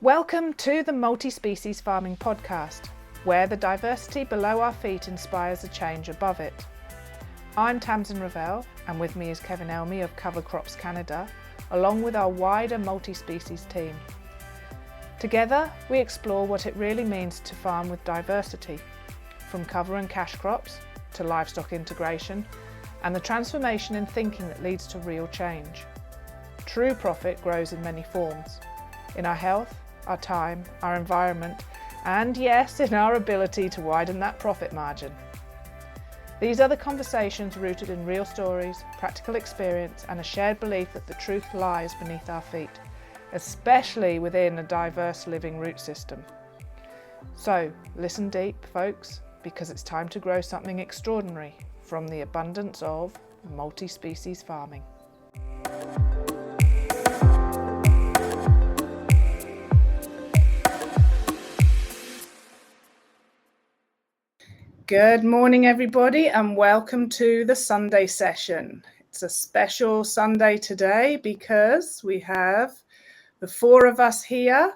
Welcome to the Multi-Species Farming Podcast, where the diversity below our feet inspires a change above it. I'm Tamsin Ravel, and with me is Kevin Elmy of Cover Crops Canada, along with our wider multi-species team. Together, we explore what it really means to farm with diversity, from cover and cash crops to livestock integration, and the transformation in thinking that leads to real change. True profit grows in many forms, in our health, our time, our environment, and yes, in our ability to widen that profit margin. These are the conversations rooted in real stories, practical experience, and a shared belief that the truth lies beneath our feet, especially within a diverse living root system. So, listen deep, folks, because it's time to grow something extraordinary from the abundance of multi-species farming. Good morning, everybody, and welcome to the Sunday session. It's a special Sunday today because we have the four of us here,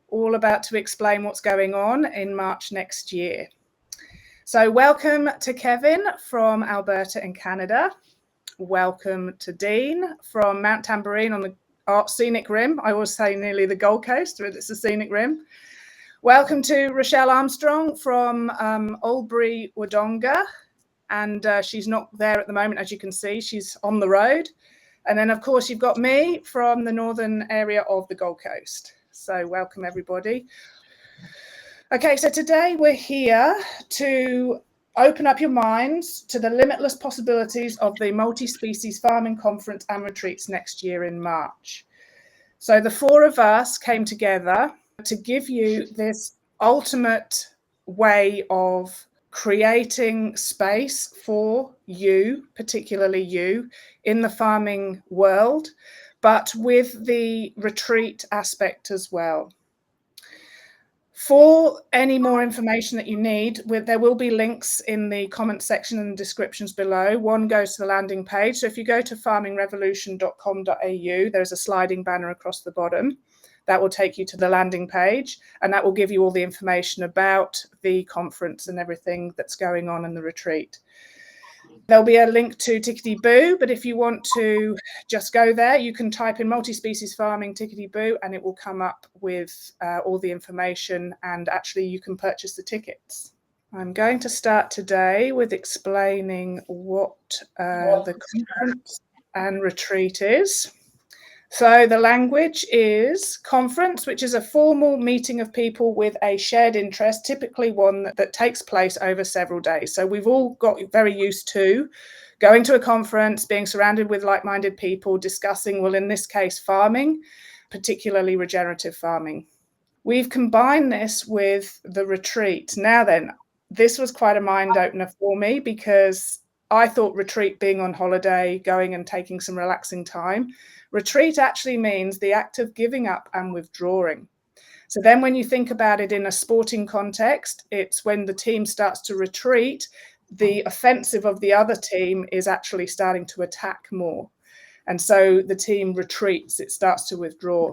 all about to explain what's going on in March next year. So welcome to Kevin from Alberta in Canada. Welcome to Dean from Mount Tamborine on the scenic rim. I always say nearly the Gold Coast, but it's the scenic rim. Welcome to Rochelle Armstrong from Albury Wodonga, and she's not there at the moment, as you can see, she's on the road. And then of course you've got me from the northern area of the Gold Coast. So welcome everybody. Okay, so today we're here to open up your minds to the limitless possibilities of the Multi-Species Farming Conference and Retreats next year in March. So the four of us came together to give you this ultimate way of creating space for you, particularly you, in the farming world, but with the retreat aspect as well. For any more information that you need, there will be links in the comment section and descriptions below. One goes to the landing page. So if you go to farmingrevolution.com.au, there's a sliding banner across the bottom. That will take you to the landing page, and that will give you all the information about the conference and everything that's going on in the retreat. There'll be a link to Tickety Boo, but if you want to just go there, you can type in multi-species farming Tickety Boo and it will come up with all the information, and actually you can purchase the tickets. I'm going to start today with explaining what the conference and retreat is. So the language is conference, which is a formal meeting of people with a shared interest, typically one that takes place over several days. So we've all got very used to going to a conference, being surrounded with like-minded people, discussing, well, in this case, farming, particularly regenerative farming. We've combined this with the retreat. Now then, this was quite a mind opener for me because I thought retreat being on holiday, going and taking some relaxing time. Retreat actually means the act of giving up and withdrawing. So then when you think about it in a sporting context, it's when the team starts to retreat, the offensive of the other team is actually starting to attack more. And so the team retreats, it starts to withdraw.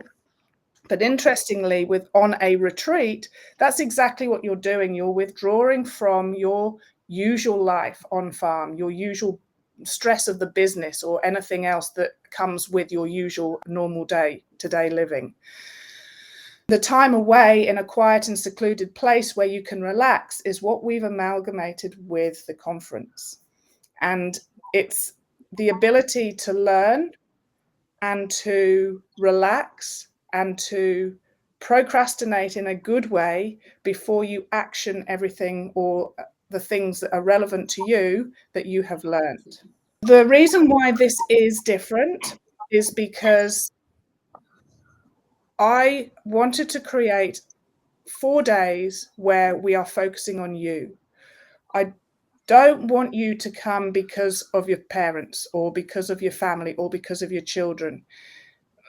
But interestingly, on a retreat, that's exactly what you're doing. You're withdrawing from your usual life on farm, your usual stress of the business or anything else that comes with your usual normal day-to-day living. The time away in a quiet and secluded place where you can relax is what we've amalgamated with the conference. And it's the ability to learn and to relax and to procrastinate in a good way before you action everything or the things that are relevant to you that you have learned. The reason why this is different is because I wanted to create 4 days where we are focusing on you. I don't want you to come because of your parents or because of your family or because of your children.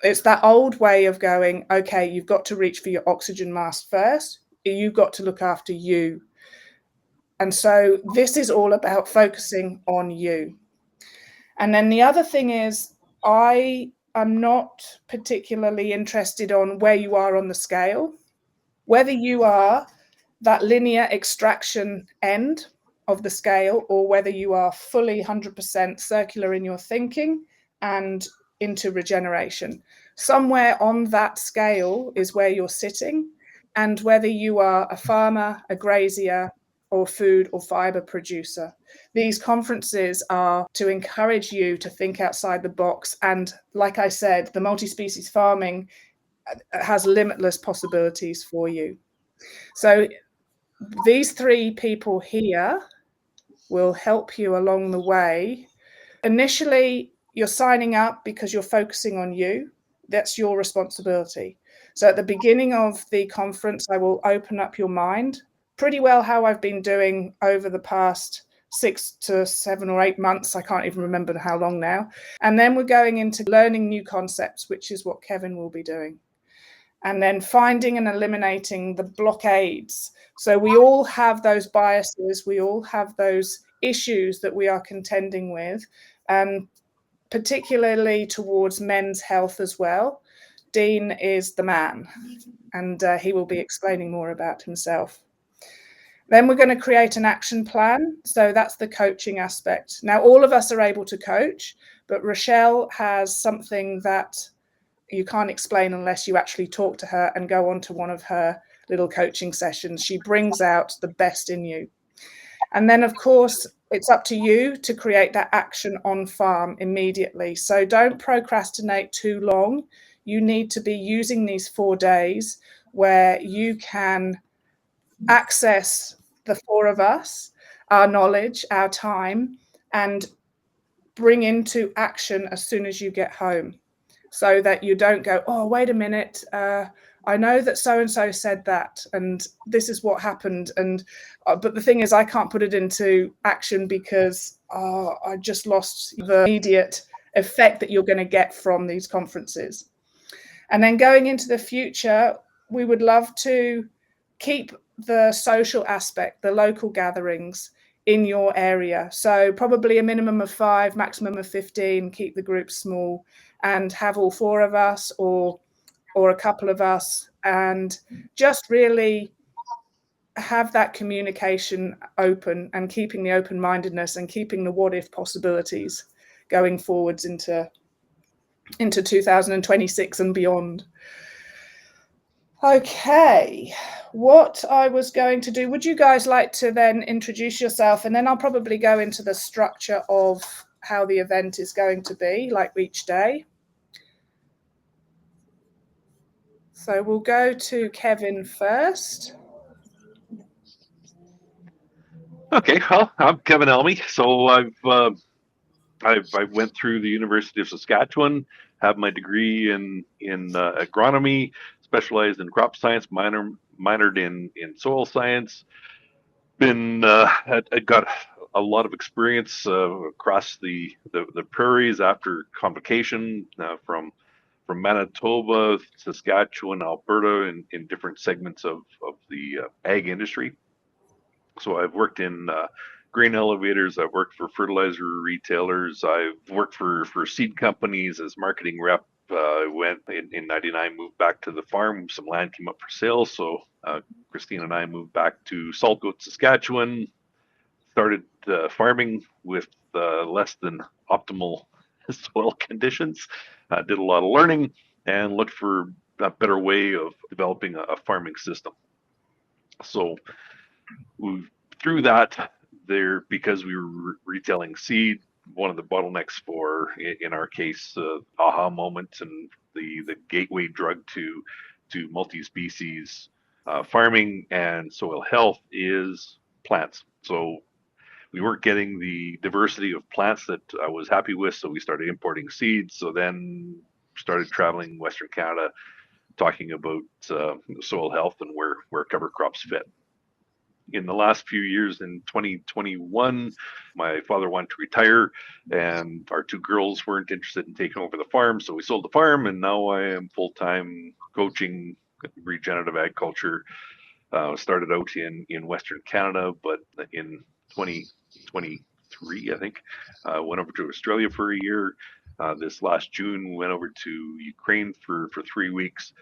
It's that old way of going, okay, you've got to reach for your oxygen mask first. You've got to look after you. And so this is all about focusing on you. And then the other thing is, I I'm not particularly interested on where you are on the scale, whether you are that linear extraction end of the scale, or whether you are fully 100% circular in your thinking and into regeneration. Somewhere on that scale is where you're sitting, and whether you are a farmer, a grazier, or food or fiber producer. These conferences are to encourage you to think outside the box. And like I said, the multi-species farming has limitless possibilities for you. So these three people here will help you along the way. Initially, you're signing up because you're focusing on you. That's your responsibility. So at the beginning of the conference, I will open up your mind, pretty well how I've been doing over the past 6 to 7 or 8 months. I can't even remember how long now. And then we're going into learning new concepts, which is what Kevin will be doing. And then finding and eliminating the blockades. So we all have those biases, we all have those issues that we are contending with, particularly towards men's health as well. Dean is the man, and he will be explaining more about himself. Then we're going to create an action plan. So that's the coaching aspect. Now, all of us are able to coach, but Rochelle has something that you can't explain unless you actually talk to her and go on to one of her little coaching sessions. She brings out the best in you. And then, of course, it's up to you to create that action on farm immediately. So don't procrastinate too long. You need to be using these 4 days where you can access the 4 of us, our knowledge, our time, and bring into action as soon as you get home, so that you don't go, oh, wait a minute, I know that so-and-so said that, and this is what happened. And but the thing is, I can't put it into action because I just lost the immediate effect that you're going to get from these conferences. And then going into the future, we would love to keep the social aspect, the local gatherings in your area. So probably a minimum of 5, maximum of 15, keep the group small, and have all 4 of us or a couple of us, and just really have that communication open, and keeping the open-mindedness and keeping the what-if possibilities going forwards into 2026 and beyond. Okay, what I was going to do, would you guys like to then introduce yourself, and then I'll probably go into the structure of how the event is going to be, like each day. So we'll go to Kevin first. Okay, well, I'm Kevin Elmy. So I went through the University of Saskatchewan, have my degree in agronomy, specialized in crop science, minored in soil science. I got a lot of experience across the prairies after convocation from Manitoba, Saskatchewan, Alberta, in different segments of the ag industry. So I've worked in grain elevators. I've worked for fertilizer retailers. I've worked for seed companies as marketing rep. I went in '99, moved back to the farm. Some land came up for sale, so Christine and I moved back to Saltcoat, Saskatchewan. Started farming with less than optimal soil conditions. Did a lot of learning and looked for a better way of developing a farming system. So through that, because we were retailing seed, one of the bottlenecks in our case, aha moment and the gateway drug to multi-species farming and soil health is plants. So we weren't getting the diversity of plants that I was happy with, so we started importing seeds. So then started traveling Western Canada, talking about soil health and where cover crops fit. In the last few years, in 2021, my father wanted to retire, and our 2 girls weren't interested in taking over the farm, so we sold the farm, and now I am full-time coaching regenerative agriculture. Started out in Western Canada, but in 2023, I think, went over to Australia for a year. This last June, we went over to Ukraine for 3 weeks,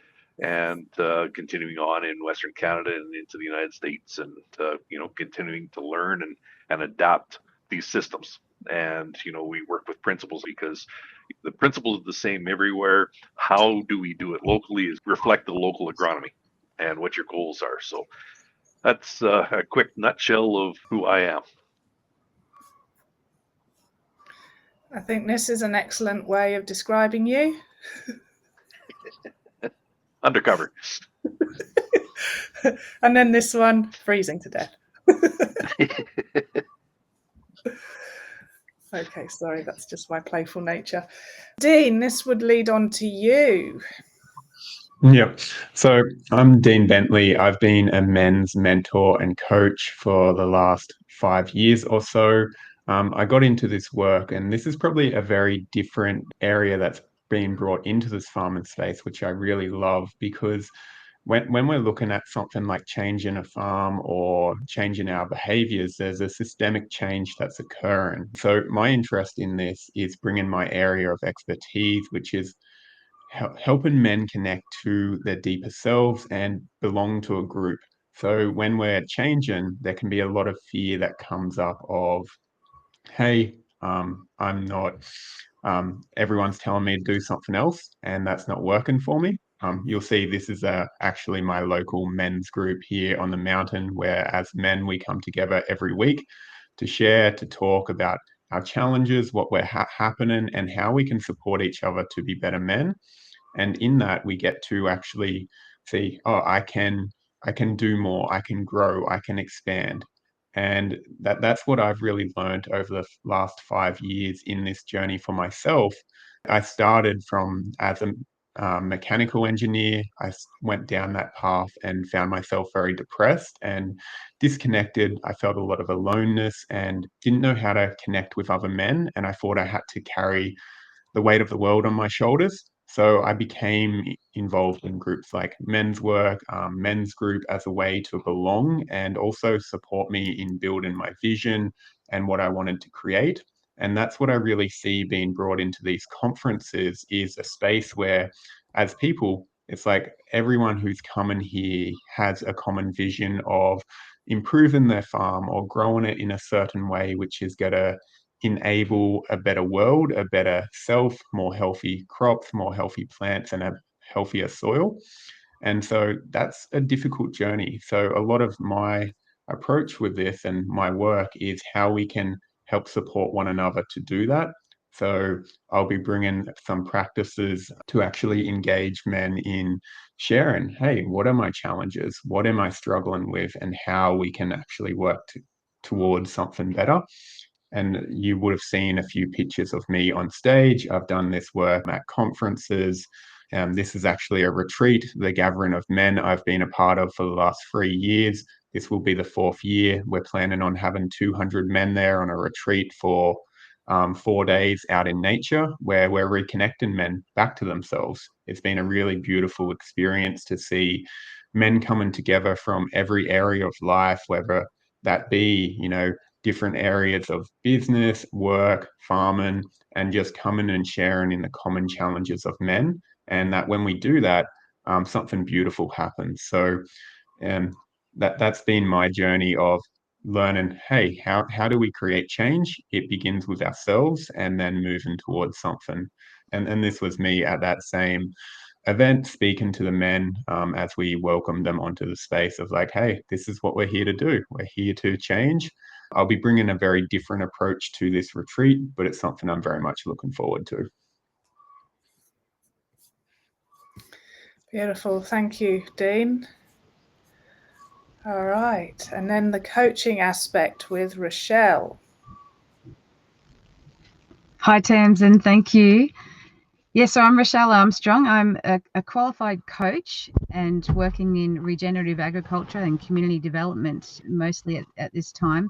and continuing on in Western Canada and into the United States, and continuing to learn and adapt these systems. And we work with principles because the principles are the same everywhere. How do we do it locally is reflect the local agronomy and what your goals are. So that's a quick nutshell of who I am. I think this is an excellent way of describing you. Undercover. And then this one, freezing to death. Okay, sorry, that's just my playful nature. Dean, this would lead on to you. Yep. So I'm Dean Bentley. I've been a men's mentor and coach for the last 5 years or so. I got into this work, and this is probably a very different area that's been brought into this farming space, which I really love, because when we're looking at something like change in a farm or change in our behaviors, there's a systemic change that's occurring. So my interest in this is bringing my area of expertise, which is helping men connect to their deeper selves and belong to a group. So when we're changing, there can be a lot of fear that comes up of, hey, I'm not, everyone's telling me to do something else and that's not working for me. You'll see this is actually my local men's group here on the mountain, where as men, we come together every week to share, to talk about our challenges, what we're happening, and how we can support each other to be better men. And in that, we get to actually see, oh, I can do more, I can grow, I can expand. And that's what I've really learned over the last 5 years in this journey for myself. I started from as a mechanical engineer. I went down that path and found myself very depressed and disconnected. I felt a lot of aloneness and didn't know how to connect with other men. And I thought I had to carry the weight of the world on my shoulders. So I became involved in groups like men's work, men's group, as a way to belong and also support me in building my vision and what I wanted to create. And that's what I really see being brought into these conferences, is a space where, as people, it's like everyone who's coming here has a common vision of improving their farm or growing it in a certain way, which is going to enable a better world, a better self, more healthy crops, more healthy plants, and a healthier soil. And so that's a difficult journey. So a lot of my approach with this and my work is how we can help support one another to do that. So I'll be bringing some practices to actually engage men in sharing, hey, what are my challenges? What am I struggling with? And how we can actually work towards something better. And you would have seen a few pictures of me on stage. I've done this work at conferences. This is actually a retreat, the gathering of men I've been a part of for the last 3 years. This will be the 4th year. We're planning on having 200 men there on a retreat for 4 days out in nature, where we're reconnecting men back to themselves. It's been a really beautiful experience to see men coming together from every area of life, whether that be, different areas of business, work, farming, and just coming and sharing in the common challenges of men. And that when we do that, something beautiful happens. So that's been my journey of learning, hey, how do we create change? It begins with ourselves and then moving towards something. And this was me at that same event, speaking to the men as we welcomed them onto the space of like, hey, this is what we're here to do. We're here to change. I'll be bringing a very different approach to this retreat, but it's something I'm very much looking forward to. Beautiful. Thank you, Dean. All right. And then the coaching aspect with Rochelle. Hi, Tamsin. Thank you. Yeah, so I'm Rochelle Armstrong. I'm a qualified coach and working in regenerative agriculture and community development mostly at this time.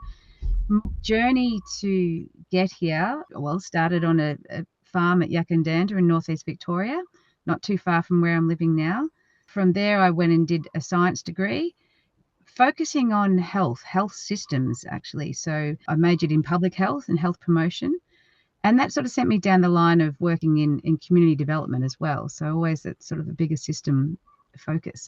My journey to get here, started on a farm at Yakandanda in northeast Victoria, not too far from where I'm living now. From there, I went and did a science degree, focusing on health systems, actually. So I majored in public health and health promotion. And that sort of sent me down the line of working in community development as well. So always that's sort of the bigger system focus.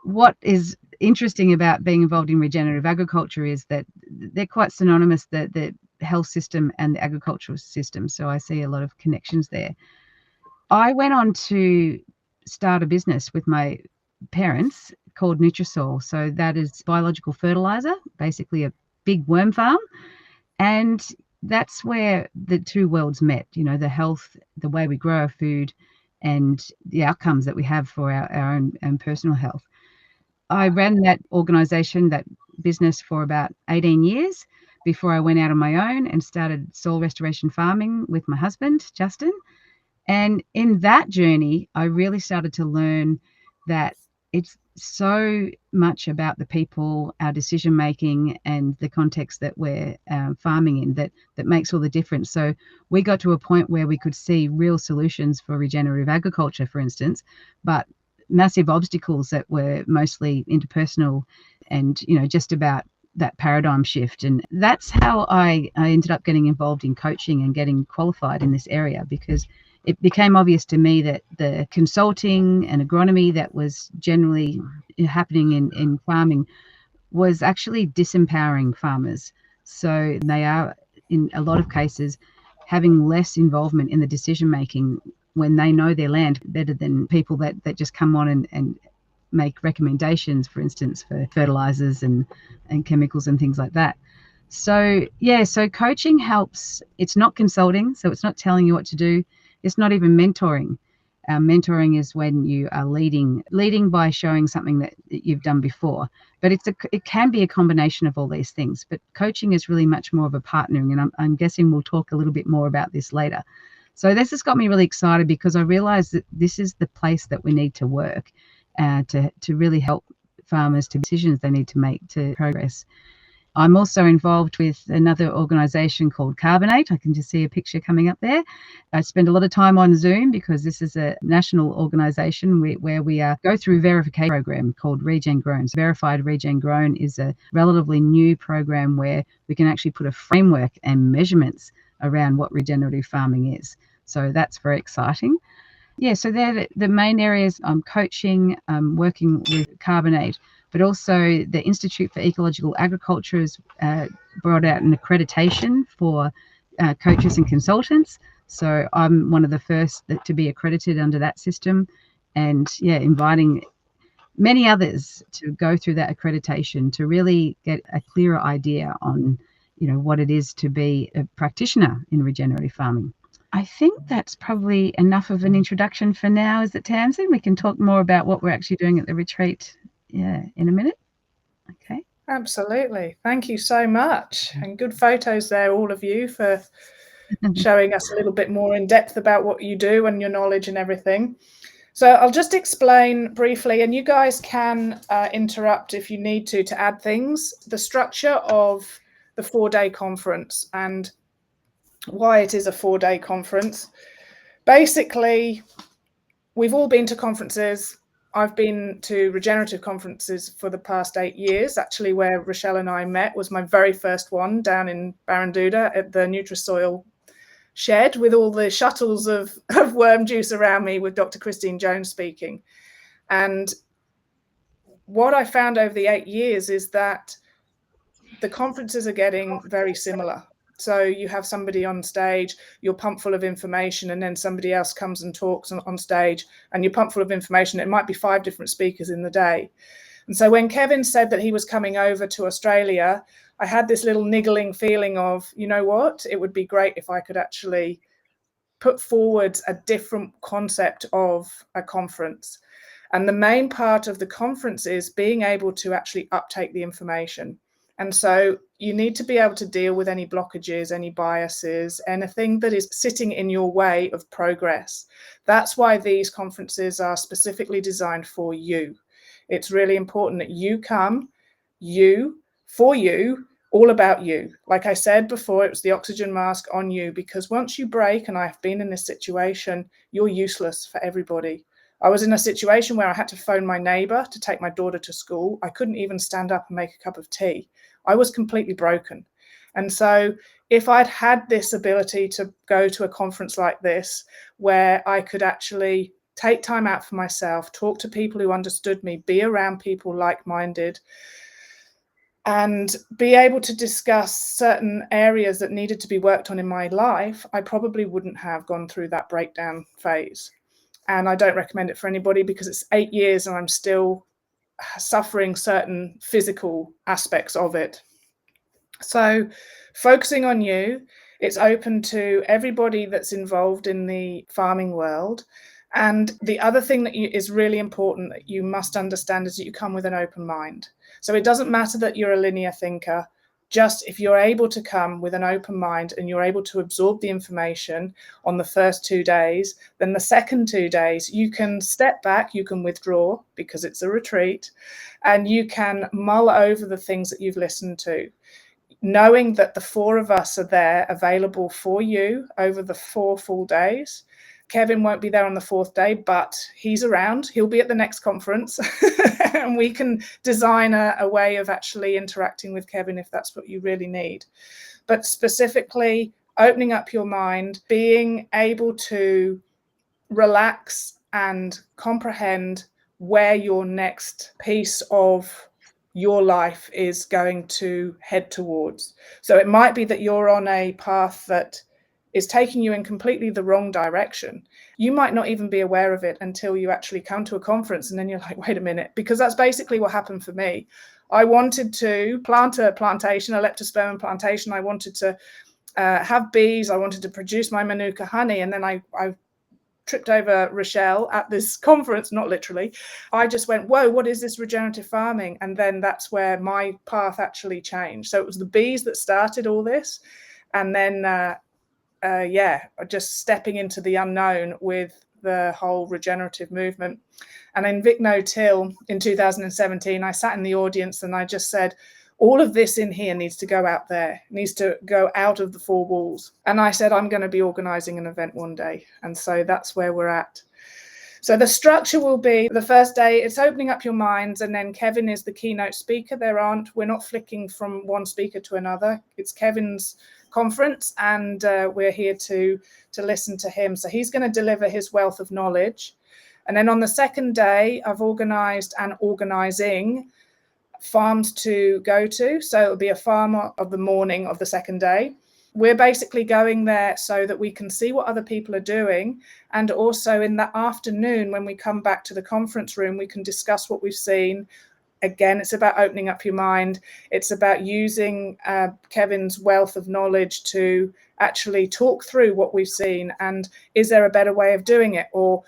What is interesting about being involved in regenerative agriculture is that they're quite synonymous, the health system and the agricultural system. So I see a lot of connections there. I went on to start a business with my parents called Nutrisoil. So that is biological fertilizer, basically a big worm farm. And that's where the two worlds met, the health, the way we grow our food, and the outcomes that we have for our own personal health. I ran that organization, that business, for about 18 years before I went out on my own and started soil restoration farming with my husband, Justin. And in that journey, I really started to learn that it's so much about the people, our decision making, and the context that we're farming in that makes all the difference. So we got to a point where we could see real solutions for regenerative agriculture, for instance, but massive obstacles that were mostly interpersonal and just about that paradigm shift. And that's how I ended up getting involved in coaching and getting qualified in this area, because it became obvious to me that the consulting and agronomy that was generally happening in farming was actually disempowering farmers. So they are, in a lot of cases, having less involvement in the decision making when they know their land better than people that just come on and make recommendations, for instance, for fertilizers and chemicals and things like that. So so coaching helps. It's not consulting, so it's not telling you what to do. It's not even mentoring. Mentoring is when you are leading by showing something that you've done before. But it can be a combination of all these things. But coaching is really much more of a partnering, and I'm guessing we'll talk a little bit more about this later. So this has got me really excited because I realised that this is the place that we need to work to really help farmers to decisions they need to make to progress. I'm also involved with another organisation called Carbonate. I can just see a picture coming up there. I spend a lot of time on Zoom because this is a national organisation where we go through a verification program called Regen Grown. So Verified Regen Grown is a relatively new program where we can actually put a framework and measurements around what regenerative farming is. So that's very exciting. So they're the main areas I'm coaching, working with Carbonate. But also the Institute for Ecological Agriculture has brought out an accreditation for coaches and consultants. So I'm one of the first to be accredited under that system, and inviting many others to go through that accreditation to really get a clearer idea on what it is to be a practitioner in regenerative farming. I think that's probably enough of an introduction for now, is it, Tamsin? We can talk more about what we're actually doing at the retreat in a minute. Okay. Absolutely. Thank you so much. And good photos there, all of you, for showing us a little bit more in depth about what you do and your knowledge and everything. So I'll just explain briefly, and you guys can interrupt if you need to add things, the structure of the 4-day conference and why it is a 4-day conference. Basically, we've all been to conferences. I've been to regenerative conferences for the past 8 years. Actually, where Rochelle and I met was my very first one down in Barranduda at the Nutrisoil shed with all the shuttles of worm juice around me with Dr. Christine Jones speaking. And what I found over the 8 years is that the conferences are getting very similar. So you have somebody on stage, you're pumped full of information, and then somebody else comes and talks on stage, and you're pumped full of information. It might be 5 different speakers in the day. And so when Kevin said that he was coming over to Australia, I had this little niggling feeling of, you know what, it would be great if I could actually put forward a different concept of a conference. And the main part of the conference is being able to actually uptake the information. And so you need to be able to deal with any blockages, any biases, anything that is sitting in your way of progress. That's why these conferences are specifically designed for you. It's really important that you come, for you, all about you. Like I said before, it was the oxygen mask on you, because once you break, and I've been in this situation, you're useless for everybody. I was in a situation where I had to phone my neighbour to take my daughter to school. I couldn't even stand up and make a cup of tea. I was completely broken. And so if I'd had this ability to go to a conference like this, where I could actually take time out for myself, talk to people who understood me, be around people like-minded, and be able to discuss certain areas that needed to be worked on in my life, I probably wouldn't have gone through that breakdown phase. And I don't recommend it for anybody, because it's 8 years and I'm still suffering certain physical aspects of it. So focusing on you, it's open to everybody that's involved in the farming world. And the other thing that is really important that you must understand is that you come with an open mind. So it doesn't matter that you're a linear thinker. Just if you're able to come with an open mind and you're able to absorb the information on the first 2 days, then the second 2 days you can step back, you can withdraw because it's a retreat, and you can mull over the things that you've listened to, knowing that the 4 of us are there available for you over the 4 full days. Kevin won't be there on the 4th day, but he's around. He'll be at the next conference and we can design a way of actually interacting with Kevin if that's what you really need. But specifically, opening up your mind, being able to relax and comprehend where your next piece of your life is going to head towards. So it might be that you're on a path that is taking you in completely the wrong direction. You might not even be aware of it until you actually come to a conference, and then you're like, wait a minute, because that's basically what happened for me. I wanted to plant a plantation, a leptospermum plantation. I wanted to have bees. I wanted to produce my Manuka honey. And then I tripped over Rochelle at this conference, not literally. I just went, whoa, what is this regenerative farming? And then that's where my path actually changed. So it was the bees that started all this. And then just stepping into the unknown with the whole regenerative movement. And in Vic No-Till in 2017, I sat in the audience and I just said, all of this in here needs to go out there, needs to go out of the 4 walls. And I said, I'm going to be organising an event one day. And so that's where we're at. So the structure will be the first day, it's opening up your minds, and then Kevin is the keynote speaker. We're not flicking from one speaker to another. It's Kevin's conference, and we're here to listen to him. So he's going to deliver his wealth of knowledge. And then on the second day, I've organised an organising farms to go to. So it'll be a farm of the morning of the second day. We're basically going there so that we can see what other people are doing. And also in the afternoon, when we come back to the conference room, we can discuss what we've seen. Again, it's about opening up your mind. It's about using Kevin's wealth of knowledge to actually talk through what we've seen. And is there a better way of doing it? Or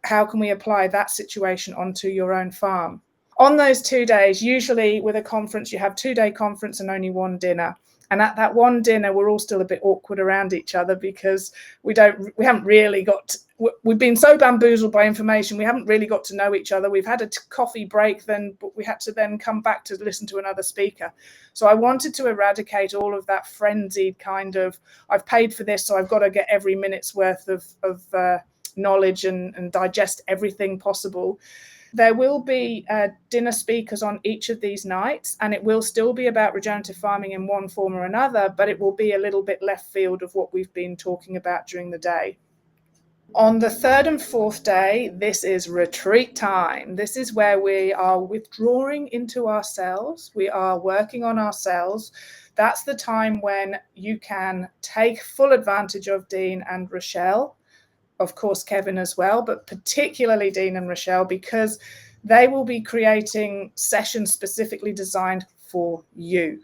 how can we apply that situation onto your own farm? On those 2 days, usually with a conference, you have 2-day conference and only 1 dinner. And at that 1 dinner, we're all still a bit awkward around each other because we've been so bamboozled by information, we haven't really got to know each other. We've had a coffee break, but we had to then come back to listen to another speaker. So I wanted to eradicate all of that frenzied kind of, I've paid for this, so I've got to get every minute's worth of knowledge and digest everything possible. There will be dinner speakers on each of these nights, and it will still be about regenerative farming in one form or another, but it will be a little bit left field of what we've been talking about during the day. On the 3rd and 4th day, this is retreat time. This is where we are withdrawing into ourselves. We are working on ourselves. That's the time when you can take full advantage of Dean and Rochelle. Of course, Kevin as well, but particularly Dean and Rochelle, because they will be creating sessions specifically designed for you.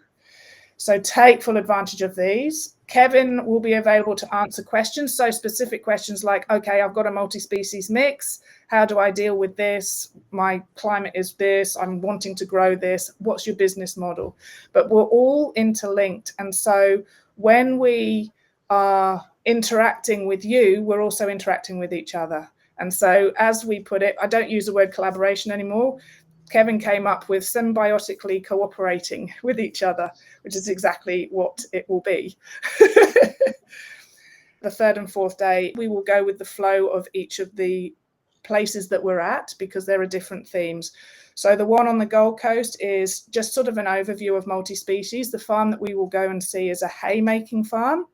So take full advantage of these. Kevin will be available to answer questions. So specific questions like, okay, I've got a multi-species mix. How do I deal with this? My climate is this. I'm wanting to grow this. What's your business model? But we're all interlinked. And so when we are interacting with you, we're also interacting with each other. And so as we put it, I don't use the word collaboration anymore. Kevin came up with symbiotically cooperating with each other, which is exactly what it will be. The 3rd and 4th day, we will go with the flow of each of the places that we're at, because there are different themes. So the one on the Gold Coast is just sort of an overview of multi-species. The farm that we will go and see is a hay-making farm.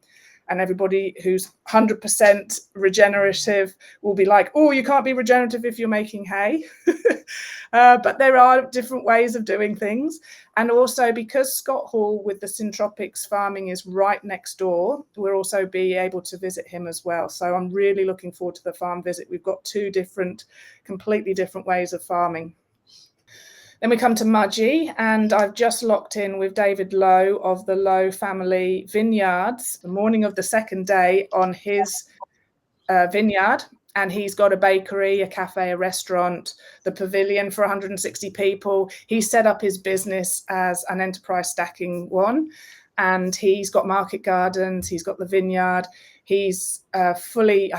And everybody who's 100% regenerative will be like, oh, you can't be regenerative if you're making hay. But there are different ways of doing things. And also because Scott Hall with the Syntropics farming is right next door, we'll also be able to visit him as well. So I'm really looking forward to the farm visit. We've got two completely different ways of farming. Then we come to Mudgee, and I've just locked in with David Lowe of the Lowe Family Vineyards the morning of the second day on his vineyard. And he's got a bakery, a cafe, a restaurant, the pavilion for 160 people. He set up his business as an enterprise stacking one. And he's got market gardens, he's got the vineyard. He's I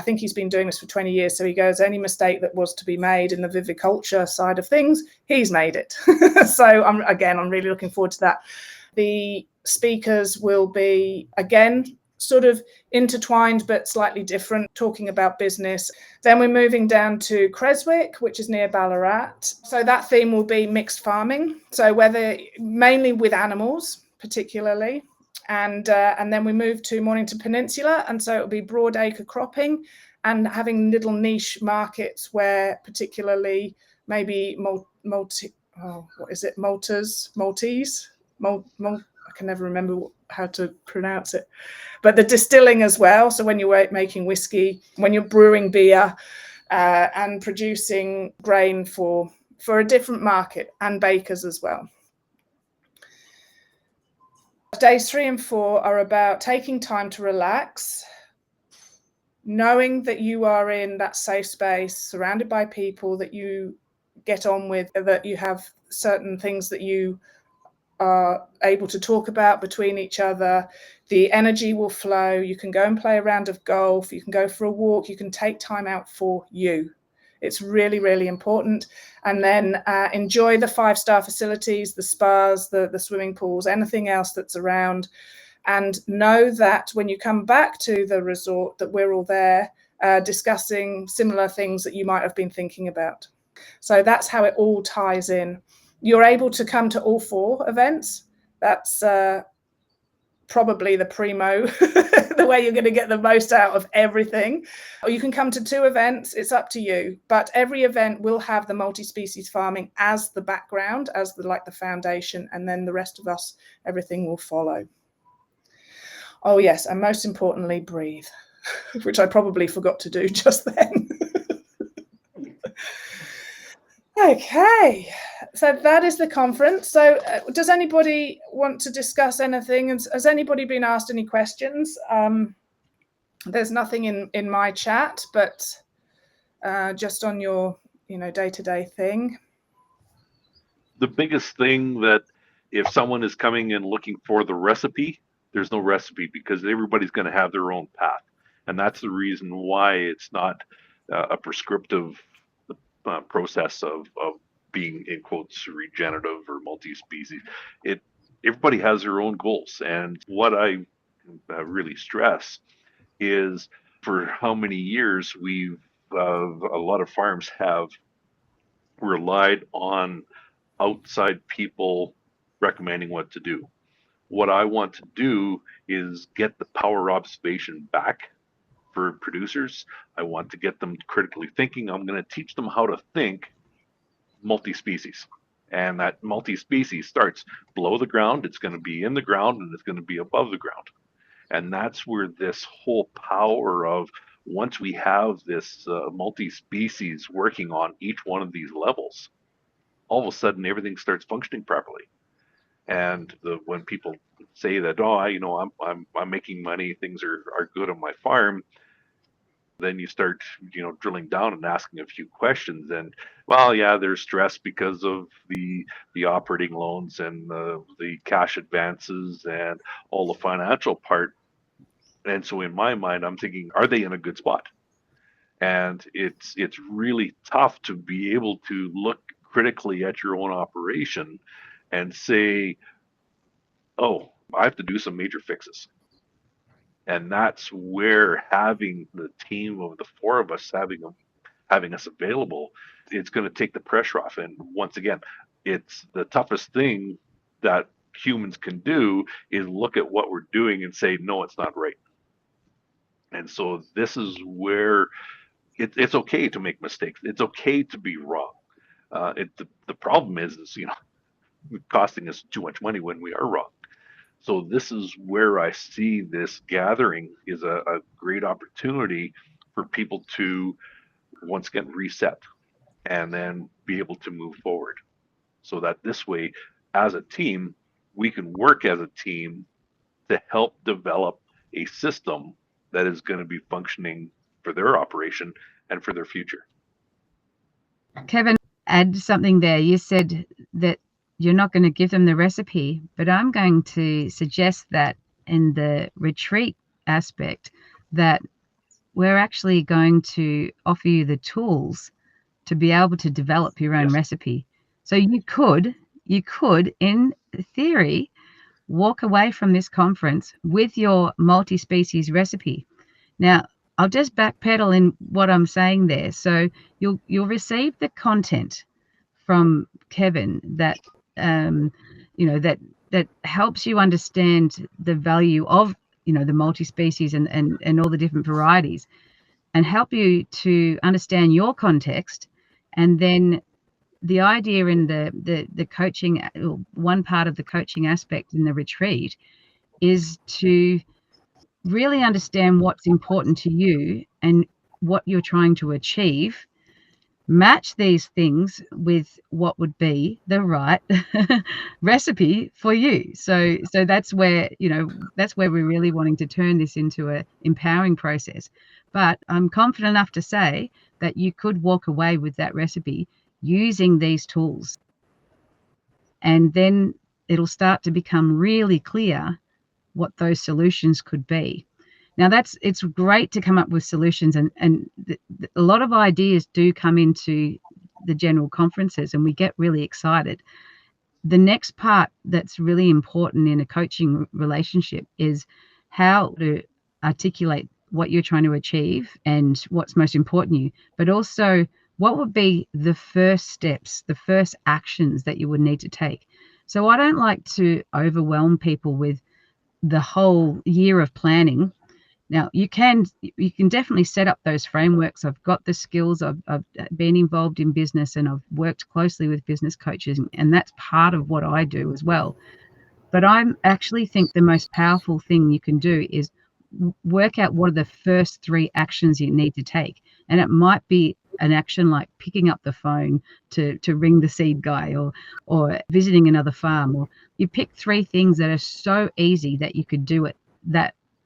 think he's been doing this for 20 years. So he goes, any mistake that was to be made in the viviculture side of things, he's made it. So I'm really looking forward to that. The speakers will be, again, sort of intertwined but slightly different, talking about business. Then we're moving down to Creswick, which is near Ballarat. So that theme will be mixed farming. So mainly with animals, particularly. And then we move to Mornington Peninsula, and so it'll be broadacre cropping and having little niche markets where particularly maybe Maltese. I can never remember how to pronounce it, but the distilling as well. So when you're making whiskey, when you're brewing beer, and producing grain for a different market, and bakers as well. Days 3 and 4 are about taking time to relax, knowing that you are in that safe space, surrounded by people that you get on with, that you have certain things that you are able to talk about between each other. The energy will flow. You can go and play a round of golf. You can go for a walk. You can take time out for you. It's really, really important. And then enjoy the 5-star facilities, the spas, the swimming pools, anything else that's around. And know that when you come back to the resort, that we're all there discussing similar things that you might have been thinking about. So that's how it all ties in. You're able to come to all 4 events. That's probably the primo, the way you're going to get the most out of everything. Or you can come to 2 events, it's up to you. But every event will have the multi-species farming as the background, as the foundation, and then the rest of us, everything will follow. Oh yes, and most importantly, breathe, which I probably forgot to do just then. Okay, so that is the conference. So does anybody want to discuss anything? Has anybody been asked any questions? There's nothing in my chat, but just on your day-to-day thing. The biggest thing that if someone is coming and looking for the recipe, there's no recipe, because everybody's going to have their own path. And that's the reason why it's not a prescriptive process of being, in quotes, regenerative or multi-species. Everybody has their own goals. And what I really stress is, for how many years a lot of farms have relied on outside people recommending what to do. What I want to do is get the power observation back for producers. I want to get them critically thinking. I'm going to teach them how to think multi-species. And that multi-species starts below the ground, it's going to be in the ground, and it's going to be above the ground. And that's where this whole power of, once we have this multi-species working on each one of these levels, all of a sudden everything starts functioning properly. And when people say that, oh, I'm making money, things are good on my farm, then you start drilling down and asking a few questions, and well, yeah, there's stress because of the operating loans and the cash advances and all the financial part. And so in my mind, I'm thinking, are they in a good spot? And it's really tough to be able to look critically at your own operation and say, oh, I have to do some major fixes. And that's where having the team of the 4 of us having us available it's going to take the pressure off. And once again, it's the toughest thing that humans can do is look at what we're doing and say, no, it's not right. And so this is where it's okay to make mistakes. It's okay to be wrong. The problem is costing us too much money when we are wrong. So this is where I see this gathering is a great opportunity for people to once again reset and then be able to move forward. So that this way, as a team, we can work as a team to help develop a system that is going to be functioning for their operation and for their future. Kevin, add something there. You said that you're not going to give them the recipe, but I'm going to suggest that in the retreat aspect, that we're actually going to offer you the tools to be able to develop your own recipe. So you could, in theory, walk away from this conference with your multi-species recipe. Now, I'll just backpedal in what I'm saying there. So you'll receive the content from Kevin that that helps you understand the value of the multi-species and all the different varieties, and help you to understand your context. And then the idea in the coaching, one part of the coaching aspect in the retreat, is to really understand what's important to you and what you're trying to achieve, match these things with what would be the right recipe for you. So that's where we're really wanting to turn this into a empowering process. But I'm confident enough to say that you could walk away with that recipe using these tools, and then it'll start to become really clear what those solutions could be. Now, it's great to come up with solutions, and a lot of ideas do come into the general conferences, and we get really excited. The next part that's really important in a coaching relationship is how to articulate what you're trying to achieve and what's most important to you, but also what would be the first steps, the first actions that you would need to take. So I don't like to overwhelm people with the whole year of planning. Now, you can definitely set up those frameworks. I've got the skills. I've been involved in business, and I've worked closely with business coaches, and that's part of what I do as well. But I actually think the most powerful thing you can do is work out what are the first 3 actions you need to take. And it might be an action like picking up the phone to ring the seed guy, or visiting another farm, or you pick 3 things that are so easy that you could do it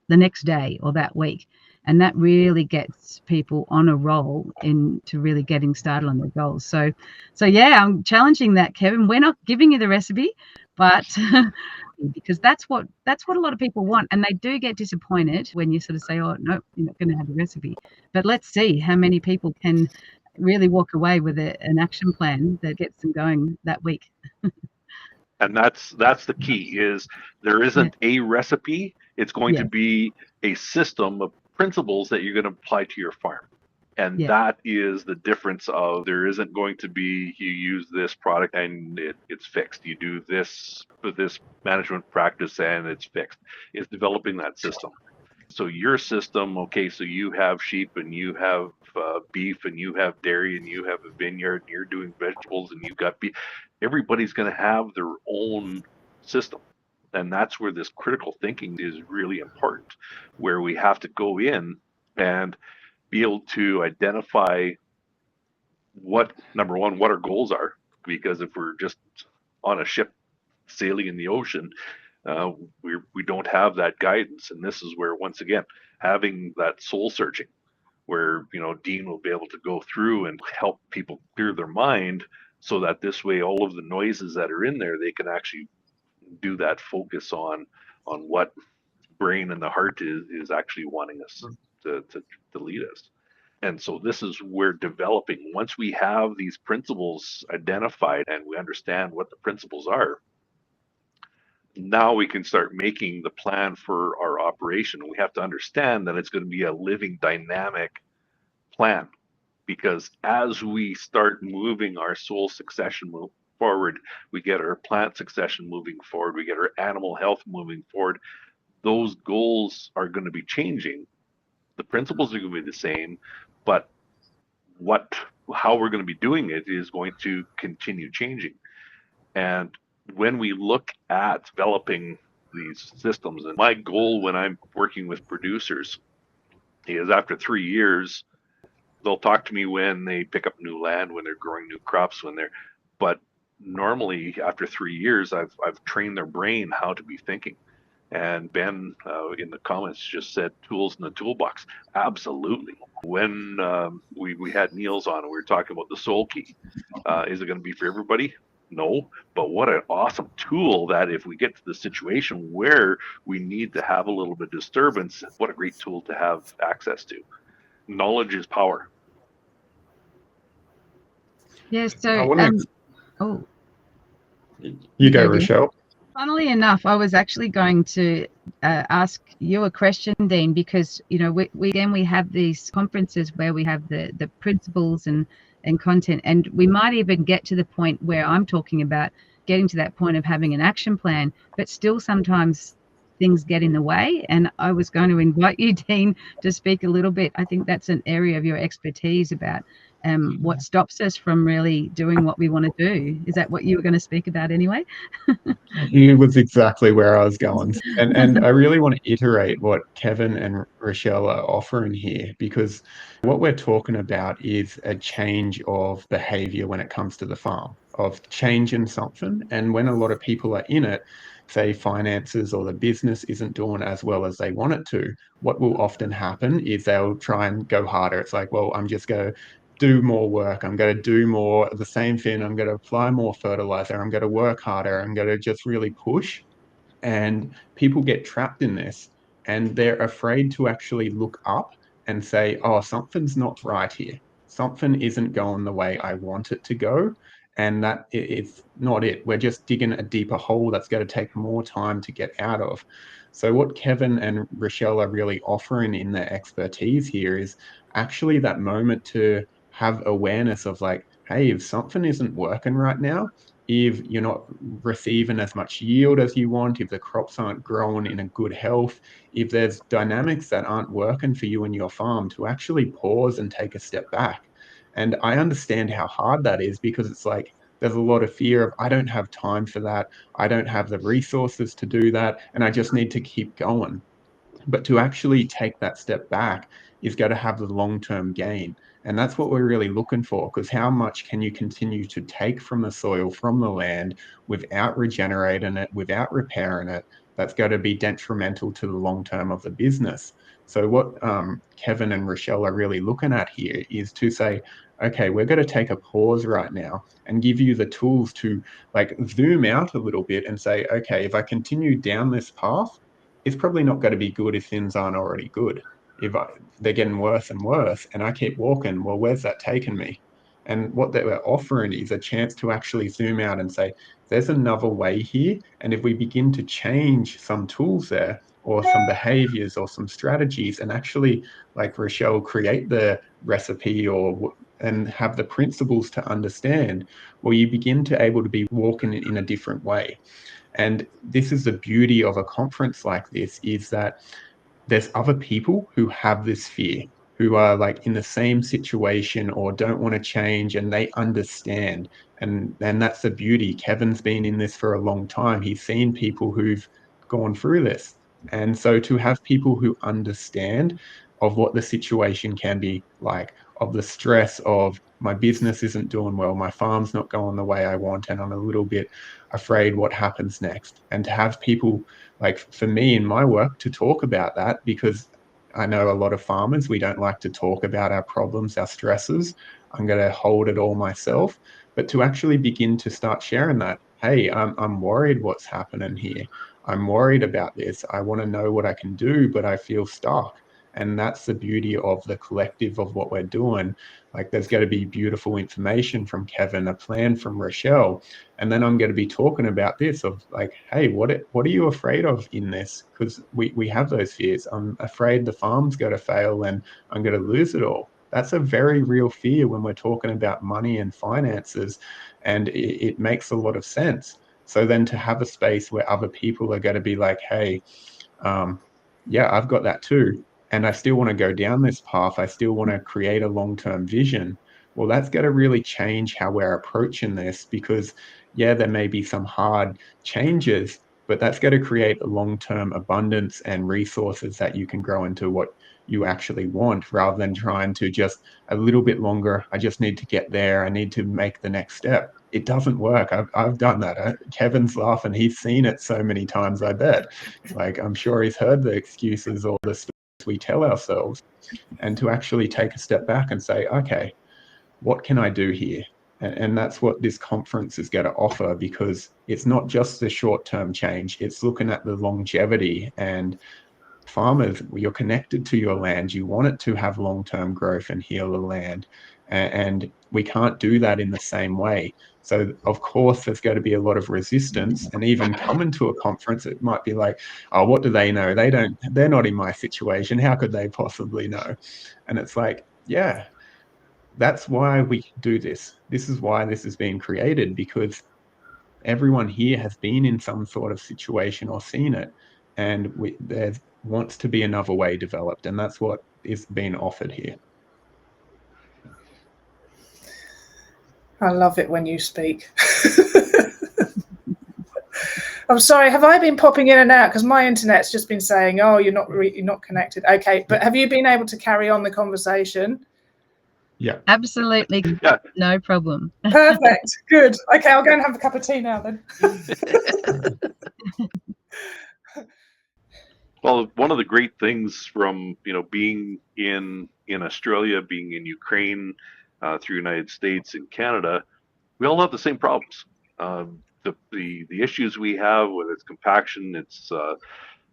the next day or that week. And that really gets people on a roll into really getting started on their goals. So yeah, I'm challenging that, Kevin. We're not giving you the recipe, but because that's what a lot of people want, and they do get disappointed when you sort of say, oh no, you're not going to have a recipe. But let's see how many people can really walk away with an action plan that gets them going that week. And that's the key, is there isn't a recipe. It's going to be a system of principles that you're going to apply to your farm. And that is the difference of, there isn't going to be, you use this product and it's fixed. You do this for this management practice and it's fixed. It's developing that system. So your system, okay, so you have sheep and you have beef and you have dairy and you have a vineyard and you're doing vegetables and you've got beef. Everybody's going to have their own system. And that's where this critical thinking is really important, where we have to go in and be able to identify what, number one, what our goals are. Because if we're just on a ship sailing in the ocean, we don't have that guidance. And this is where, once again, having that soul searching, where Dean will be able to go through and help people clear their mind, so that this way all of the noises that are in there, they can actually do that focus on what brain and the heart is actually wanting us to lead us. And so this is where developing, once we have these principles identified and we understand what the principles are, now we can start making the plan for our operation. We have to understand that it's going to be a living, dynamic plan. because as we start moving our soil succession forward, we get our plant succession moving forward, we get our animal health moving forward, those goals are going to be changing. The principles are going to be the same, but how we're going to be doing it is going to continue changing. And when we look at developing these systems, and my goal when I'm working with producers is after 3 years, they'll talk to me when they pick up new land, when they're growing new crops, but normally after 3 years, I've trained their brain how to be thinking. And Ben in the comments just said tools in the toolbox. Absolutely. When we had Niels on and we were talking about the soul key, is it going to be for everybody? No, but what an awesome tool that if we get to the situation where we need to have a little bit of disturbance, what a great tool to have access to. Knowledge is power. Yeah, so I want to. you You go, go, Dean. Rochelle. Funnily enough, I was actually going to ask you a question, Dean, because we have these conferences where we have the principles and content, and we might even get to the point where I'm talking about getting to that point of having an action plan, but still sometimes things get in the way. And I was going to invite you, Dean, to speak a little bit. I think that's an area of your expertise about what stops us from really doing what we want to do. Is that what you were going to speak about anyway? It was exactly where I was going. And I really want to iterate what Kevin and Rochelle are offering here, because what we're talking about is a change of behavior when it comes to the farm, of change in something. And when a lot of people are in it, say finances or the business isn't doing as well as they want it to, what will often happen is they'll try and go harder. It's like, well, I'm just going to do more work. I'm going to do more of the same thing. I'm going to apply more fertilizer. I'm going to work harder. I'm going to just really push. And people get trapped in this and they're afraid to actually look up and say, oh, something's not right here. Something isn't going the way I want it to go. And that it's not it. We're just digging a deeper hole that's going to take more time to get out of. So, what Kevin and Rochelle are really offering in their expertise here is actually that moment to have awareness of like, hey, if something isn't working right now, if you're not receiving as much yield as you want, if the crops aren't growing in a good health, if there's dynamics that aren't working for you and your farm, to actually pause and take a step back. And I understand how hard that is, because it's like there's a lot of fear of, I don't have time for that. I don't have the resources to do that. And I just need to keep going. But to actually take that step back is going to have the long-term gain. And that's what we're really looking for, because how much can you continue to take from the soil, from the land, without regenerating it, without repairing it? That's going to be detrimental to the long term of the business. So what Kevin and Rochelle are really looking at here is to say, okay, we're going to take a pause right now and give you the tools to like zoom out a little bit and say, okay, if I continue down this path, it's probably not going to be good if things aren't already good. They're getting worse and worse, and I keep walking, well, where's that taken me? And what they were offering is a chance to actually zoom out and say, there's another way here. And if we begin to change some tools there, or some behaviors or some strategies, and actually, like Rochelle, create the recipe and have the principles to understand, well, you begin to able to be walking in a different way. And this is the beauty of a conference like this, is that there's other people who have this fear, who are like in the same situation or don't want to change, and they understand. And that's the beauty. Kevin's been in this for a long time. He's seen people who've gone through this. And so to have people who understand of what the situation can be like, of the stress of my business isn't doing well, my farm's not going the way I want, and I'm a little bit afraid what happens next. And to have people like, for me in my work, to talk about that, because I know a lot of farmers, we don't like to talk about our problems, our stresses. I'm going to hold it all myself. But to actually begin to start sharing that, hey, I'm worried what's happening here. I'm worried about this. I want to know what I can do, but I feel stuck. And that's the beauty of the collective of what we're doing. Like, there's going to be beautiful information from Kevin, a plan from Rochelle, and then I'm going to be talking about this of like, hey, what are you afraid of in this? Because we have those fears. I'm afraid the farm's going to fail and I'm going to lose it all. That's a very real fear when we're talking about money and finances, and it makes a lot of sense. So then to have a space where other people are going to be like, hey, yeah, I've got that too, and I still want to go down this path. I still want to create a long-term vision. Well, that's going to really change how we're approaching this, because yeah, there may be some hard changes, but that's going to create a long-term abundance and resources that you can grow into what you actually want, rather than trying to just a little bit longer. I just need to get there. I need to make the next step. It doesn't work. I've done that. Kevin's laughing. He's seen it so many times, I bet. Like, I'm sure he's heard the excuses or the stories we tell ourselves. And to actually take a step back and say, okay, what can I do here? And that's what this conference is going to offer, because it's not just the short-term change. It's looking at the longevity. And farmers, you're connected to your land. You want it to have long-term growth and heal the land. And we can't do that in the same way. So of course, there's going to be a lot of resistance, and even coming to a conference, it might be like, oh, what do they know? They're not in my situation. How could they possibly know? And it's like, yeah, that's why we do this. This is why this has been created, because everyone here has been in some sort of situation or seen it, and there wants to be another way developed, and that's what is being offered here. I love it when you speak. I'm sorry, have I been popping in and out? Because my internet's just been saying, oh, you're not connected. Okay, but have you been able to carry on the conversation? Yeah. Absolutely. Yeah. No problem. Perfect. Good. Okay, I'll go and have a cup of tea now then. Well, one of the great things from being in Australia, being in Ukraine, through United States and Canada, we all have the same problems. The issues we have, whether it's compaction, it's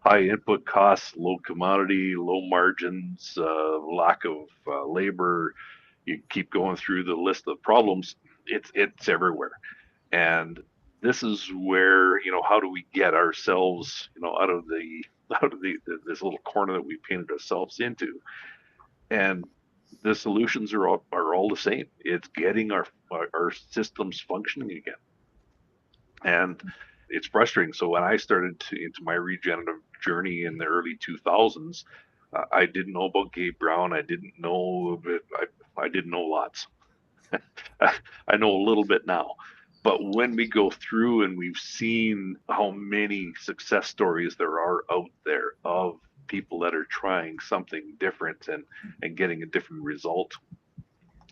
high input costs, low commodity, low margins, lack of labor. You keep going through the list of problems. It's everywhere, and this is where how do we get ourselves out of this little corner that we painted ourselves into, and the solutions are all the same. It's getting our systems functioning again, and it's frustrating. So when I started into my regenerative journey in the early 2000s, I didn't know about Gabe Brown. I didn't know, but I didn't know lots. I know a little bit now. But when we go through and we've seen how many success stories there are out there of people that are trying something different and getting a different result,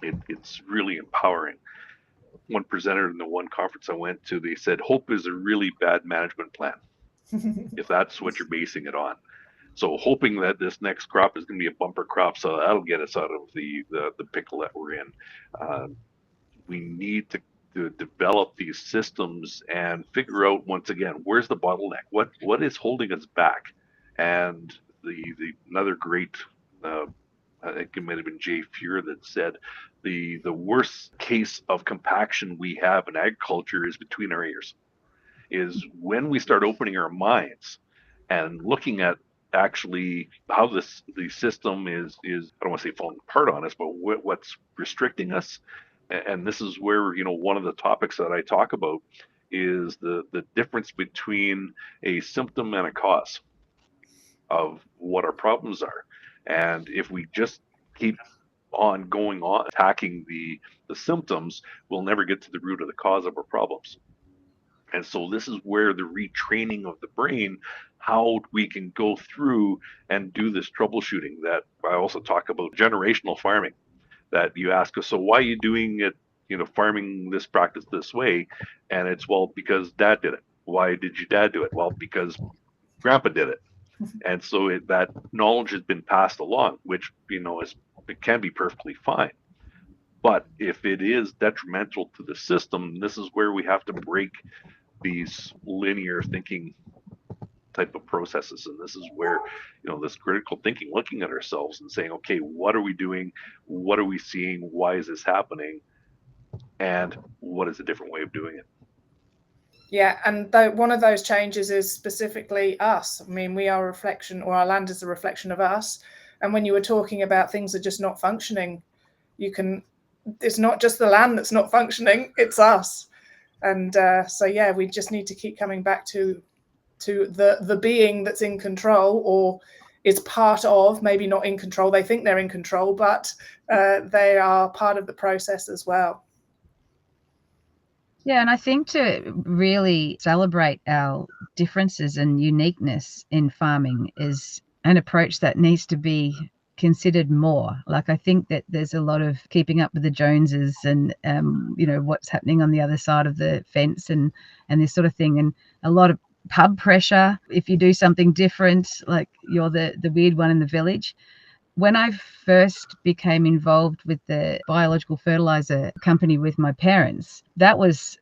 it's really empowering. One presenter in the one conference I went to, they said, hope is a really bad management plan, if that's what you're basing it on. So hoping that this next crop is going to be a bumper crop, so that'll get us out of the pickle that we're in. We need to develop these systems and figure out, once again, where's the bottleneck? What is holding us back? And the another great, I think it might have been Jay Fuhr that said, the worst case of compaction we have in agriculture is between our ears. Is when we start opening our minds and looking at actually how the system is I don't want to say falling apart on us, but what's restricting us. And this is where one of the topics that I talk about is the difference between a symptom and a cause of what our problems are. And if we just keep on going on attacking the symptoms, we'll never get to the root of the cause of our problems. And so this is where the retraining of the brain, how we can go through and do this troubleshooting that I also talk about, generational farming, that you ask us, so why are you doing it, farming this practice this way? And it's, well, because dad did it. Why did your dad do it? Well, because grandpa did it. And so that knowledge has been passed along, which, it can be perfectly fine. But if it is detrimental to the system, this is where we have to break these linear thinking type of processes. And this is where, this critical thinking, looking at ourselves and saying, okay, what are we doing? What are we seeing? Why is this happening? And what is a different way of doing it? Yeah, and one of those changes is specifically us. I mean, we are a reflection, or our land is a reflection of us. And when you were talking about things are just not functioning, it's not just the land that's not functioning, it's us. And so yeah, we just need to keep coming back to the being that's in control, or is part of, maybe not in control, they think they're in control, but they are part of the process as well. Yeah, and I think to really celebrate our differences and uniqueness in farming is an approach that needs to be considered more. Like, I think that there's a lot of keeping up with the Joneses and what's happening on the other side of the fence and this sort of thing, and a lot of pub pressure if you do something different, like you're the weird one in the village. When I first became involved with the biological fertilizer company with my parents, that was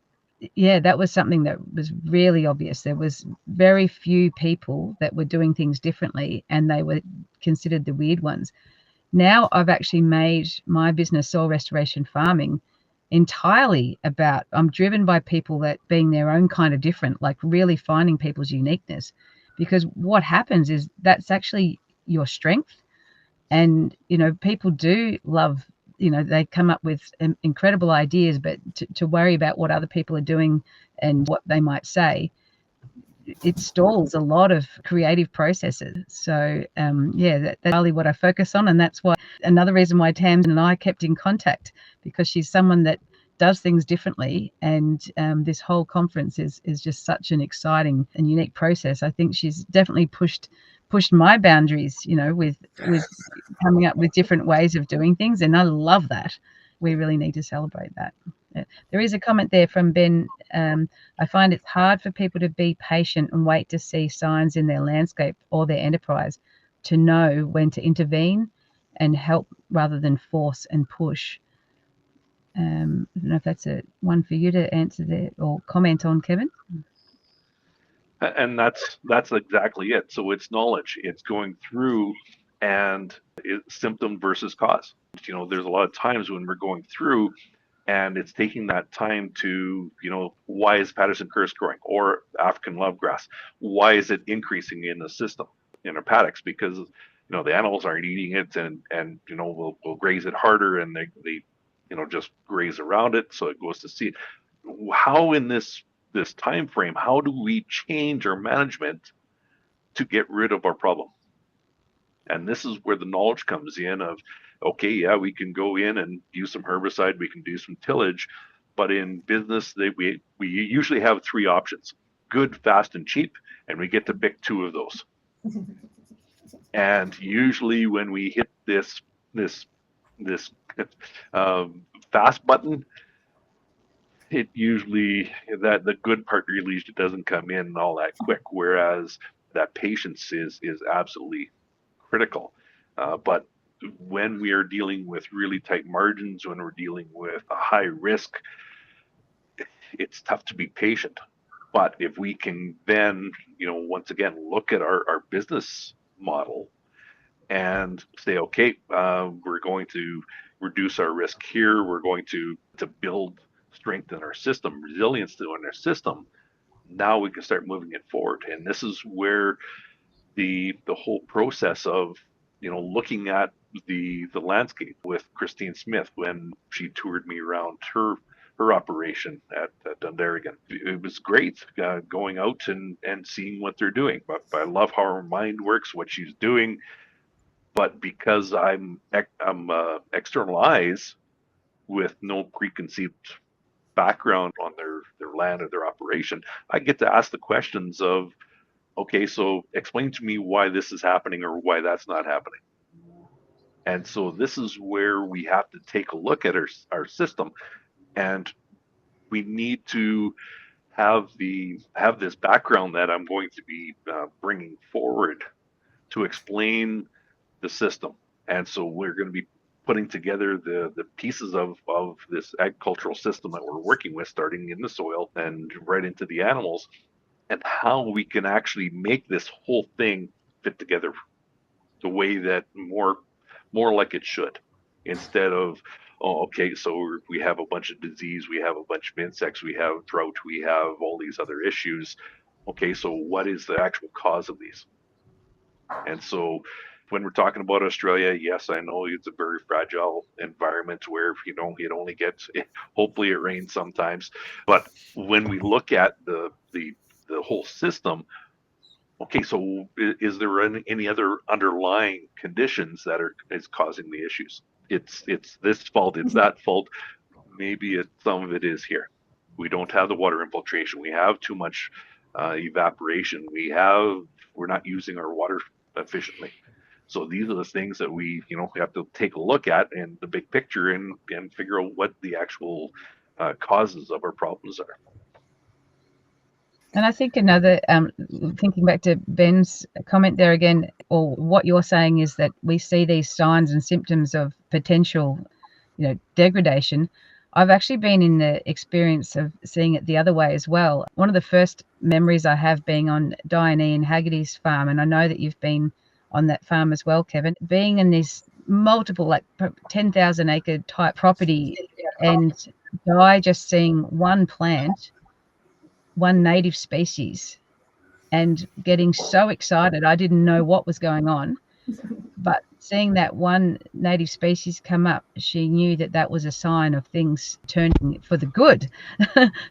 something that was really obvious. There was very few people that were doing things differently, and they were considered the weird ones. Now I've actually made my business, Soil Restoration Farming, entirely about, I'm driven by people that being their own kind of different, like really finding people's uniqueness, because what happens is that's actually your strength. And people do love, they come up with incredible ideas, but to worry about what other people are doing and what they might say, it stalls a lot of creative processes. So that's really what I focus on, and that's why another reason why Tamsin and I kept in contact, because she's someone that does things differently, and this whole conference is just such an exciting and unique process. I think she's definitely pushed my boundaries, with coming up with different ways of doing things, and I love that. We really need to celebrate that. There is a comment there from Ben. I find it's hard for people to be patient and wait to see signs in their landscape or their enterprise to know when to intervene and help rather than force and push. I don't know if that's one for you to answer there or comment on, Kevin. And that's exactly it. So it's knowledge. It's going through, and it's symptom versus cause. There's a lot of times when we're going through, and it's taking that time to, why is Patterson curse growing, or African love grass? Why is it increasing in the system, in our paddocks? Because the animals aren't eating it, and we'll graze it harder, and they just graze around it, so it goes to seed. How in this time frame, how do we change our management to get rid of our problem? And this is where the knowledge comes in of, okay, yeah, we can go in and use some herbicide, we can do some tillage, but in business, we usually have three options: good, fast, and cheap, and we get to pick two of those. And usually when we hit this fast button, it usually, that the good part really doesn't come in all that quick, whereas that patience is absolutely critical. But when we are dealing with really tight margins, when we're dealing with a high risk, it's tough to be patient. But if we can then, once again, look at our business model and say, okay, we're going to reduce our risk here, we're going to build strength in our system, resilience in our system, now we can start moving it forward. And this is where the whole process of looking at the landscape with Christine Smith, when she toured me around her operation at Dundarrigan. It was great going out and seeing what they're doing. But I love how her mind works, what she's doing. But because I'm external eyes with no preconceived background on their land or their operation, I get to ask the questions of, okay, so explain to me why this is happening or why that's not happening. And so this is where we have to take a look at our system, and we need to have this background that I'm going to be bringing forward to explain the system. And so we're going to be putting together the pieces of this agricultural system that we're working with, starting in the soil and right into the animals, and how we can actually make this whole thing fit together the way that more like it should, instead of, oh, okay, so we have a bunch of disease, we have a bunch of insects, we have drought, we have all these other issues. Okay, so what is the actual cause of these? And so when we're talking about Australia, yes, I know it's a very fragile environment where, you know, it only gets, hopefully it rains sometimes. But when we look at the whole system, okay, so is there any other underlying conditions that is causing the issues? It's this fault, it's that fault. Maybe some of it is here. We don't have the water infiltration. We have too much evaporation. We're not using our water efficiently. So these are the things that we have to take a look at in the big picture and figure out what the actual causes of our problems are. And I think another, thinking back to Ben's comment there again, or what you're saying is that we see these signs and symptoms of potential, degradation. I've actually been in the experience of seeing it the other way as well. One of the first memories I have being on Diane and Haggerty's farm, and I know that you've been on that farm as well, Kevin, being in this multiple, like 10,000 acre type property, and Di just seeing one plant, one native species, and getting so excited. I didn't know what was going on, but seeing that one native species come up, she knew that that was a sign of things turning for the good.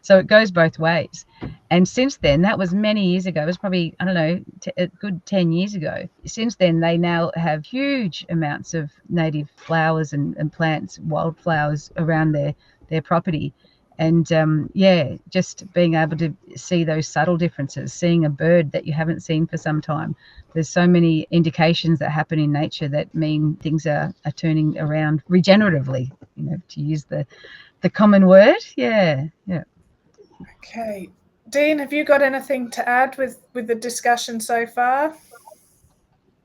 So it goes both ways. And since then, that was many years ago, it was probably, I don't know, a good 10 years ago. Since then, they now have huge amounts of native flowers and plants, wildflowers around their property. And just being able to see those subtle differences, seeing a bird that you haven't seen for some time. There's so many indications that happen in nature that mean things are turning around regeneratively, to use the common word. Yeah. Okay. Dean, have you got anything to add with the discussion so far?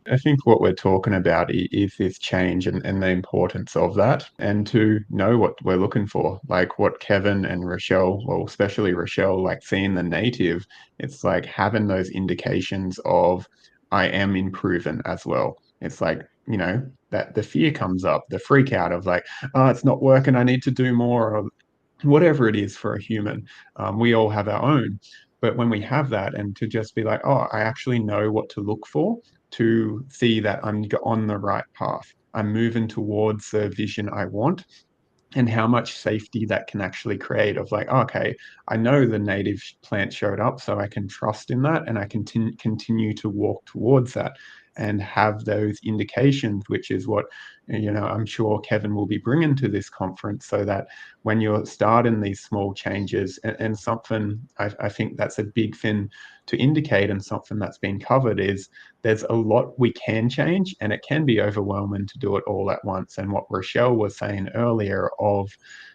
I think what we're talking about is this change and the importance of that, and to know what we're looking for. Like what Kevin and Rochelle, well, especially Rochelle, like seeing the native, it's like having those indications of I am improving as well. It's like, that the fear comes up, the freak out of like, oh, it's not working, I need to do more, or whatever it is for a human. We all have our own. But when we have that, and to just be like, oh, I actually know what to look for to see that I'm on the right path. I'm moving towards the vision I want, and how much safety that can actually create of like, okay, I know the native plant showed up, so I can trust in that, and I can continue to walk towards that and have those indications, which is what, I'm sure Kevin will be bringing to this conference, so that when you're starting these small changes, and something I think that's a big thing to indicate, and something that's been covered, is there's a lot we can change, and it can be overwhelming to do it all at once. And what Rochelle was saying earlier, of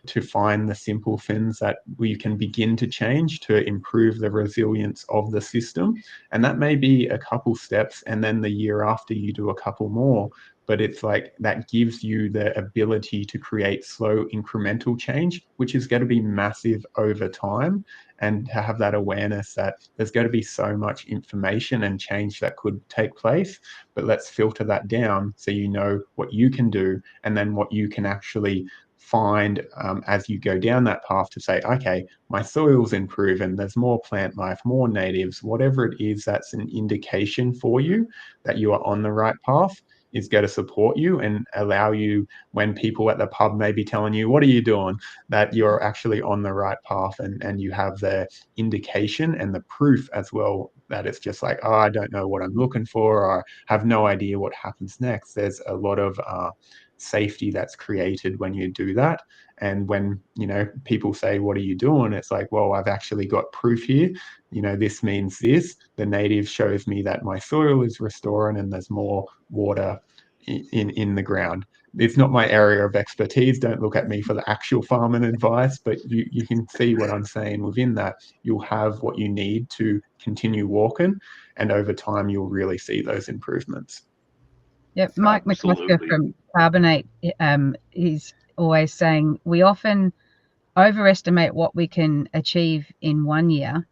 to find the simple things that we can begin to change to improve the resilience of the system. And that may be a couple steps, and then the year after you do a couple more. But it's like that gives you the ability to create slow incremental change, which is going to be massive over time. And to have that awareness that there's going to be so much information and change that could take place, but let's filter that down so you know what you can do, and then what you can actually find as you go down that path, to say, okay, my soil's improving, there's more plant life, more natives, whatever it is that's an indication for you that you are on the right path, is going to support you and allow you, when people at the pub may be telling you, what are you doing, that you're actually on the right path, and you have the indication and the proof as well, that it's just like, oh, I don't know what I'm looking for, or I have no idea what happens next. There's a lot of safety that's created when you do that. And when people say, what are you doing, it's like, well, I've actually got proof here. This means this. The native shows me that my soil is restoring and there's more water in the ground. It's not my area of expertise. Don't look at me for the actual farming advice, but you can see what I'm saying. Within that, you'll have what you need to continue walking, and over time you'll really see those improvements. Yep, Mike McCusker from Carbonate, he's always saying we often overestimate what we can achieve in 1 year,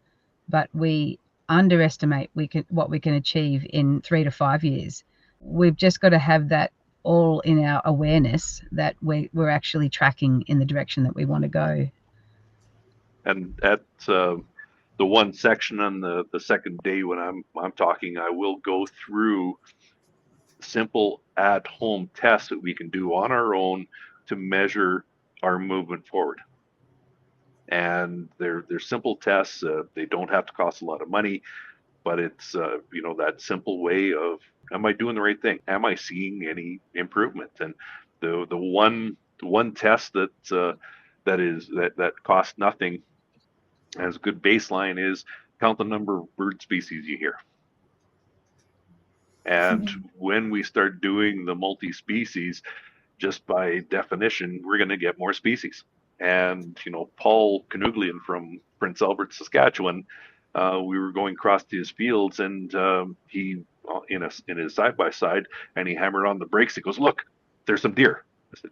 but we underestimate what we can achieve in 3 to 5 years. We've just got to have that all in our awareness that we're actually tracking in the direction that we want to go. And at the one section on the second day when I'm talking, I will go through simple at-home tests that we can do on our own to measure our movement forward. And they're simple tests. They don't have to cost a lot of money, but it's that simple way of, am I doing the right thing? Am I seeing any improvement? And the one test that costs nothing as a good baseline is count the number of bird species you hear. And when we start doing the multi-species, just by definition, we're going to get more species. And, Paul Canuglian from Prince Albert, Saskatchewan, we were going across to his fields, and he, in his side-by-side, and he hammered on the brakes. He goes, "Look, there's some deer." I said,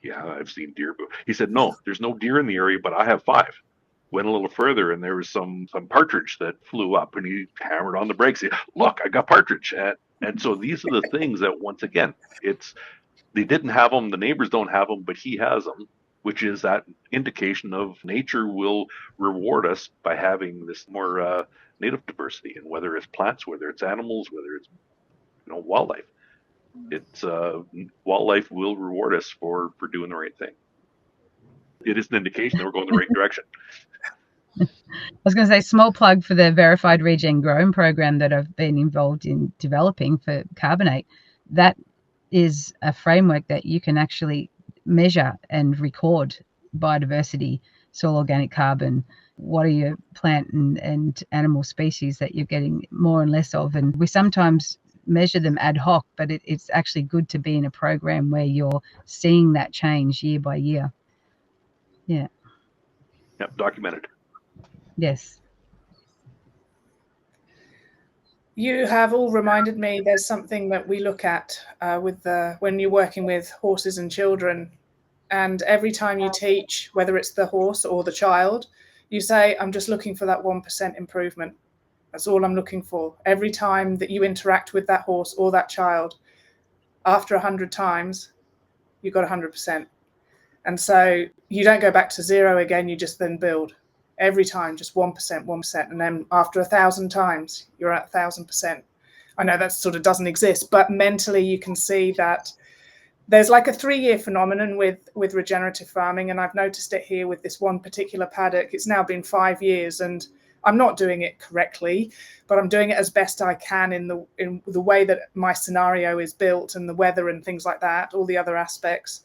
"Yeah, I've seen deer." He said, "No, there's no deer in the area, but I have 5. Went a little further, and there was some partridge that flew up, and he hammered on the brakes. He said, "Look, I got partridge." And so these are the things that, once again, they didn't have them, the neighbors don't have them, but he has them, which is that indication of nature will reward us by having this more native diversity, and whether it's plants, whether it's animals, whether it's wildlife. It's wildlife will reward us for doing the right thing. It is an indication that we're going the right direction. I was going to say, small plug for the verified Regen Grown program that I've been involved in developing for carbonate. That is a framework that you can actually measure and record biodiversity, soil organic carbon, what are your plant and animal species that you're getting more and less of. And we sometimes measure them ad hoc, but it's actually good to be in a program where you're seeing that change year by year. Yeah. Yep, documented. Yes. You have all reminded me there's something that we look at when you're working with horses and children. And every time you teach, whether it's the horse or the child, you say, "I'm just looking for that 1% improvement. That's all I'm looking for." Every time that you interact with that horse or that child, after 100 times, you got 100%. And so you don't go back to 0 again, you just then build. Every time, just 1%, 1%. And then after 1,000 times, you're at 1,000%. I know that sort of doesn't exist, but mentally you can see that there's like a 3-year phenomenon with regenerative farming. And I've noticed it here with this one particular paddock. It's now been 5 years, and I'm not doing it correctly, but I'm doing it as best I can in the way that my scenario is built, and the weather and things like that, all the other aspects.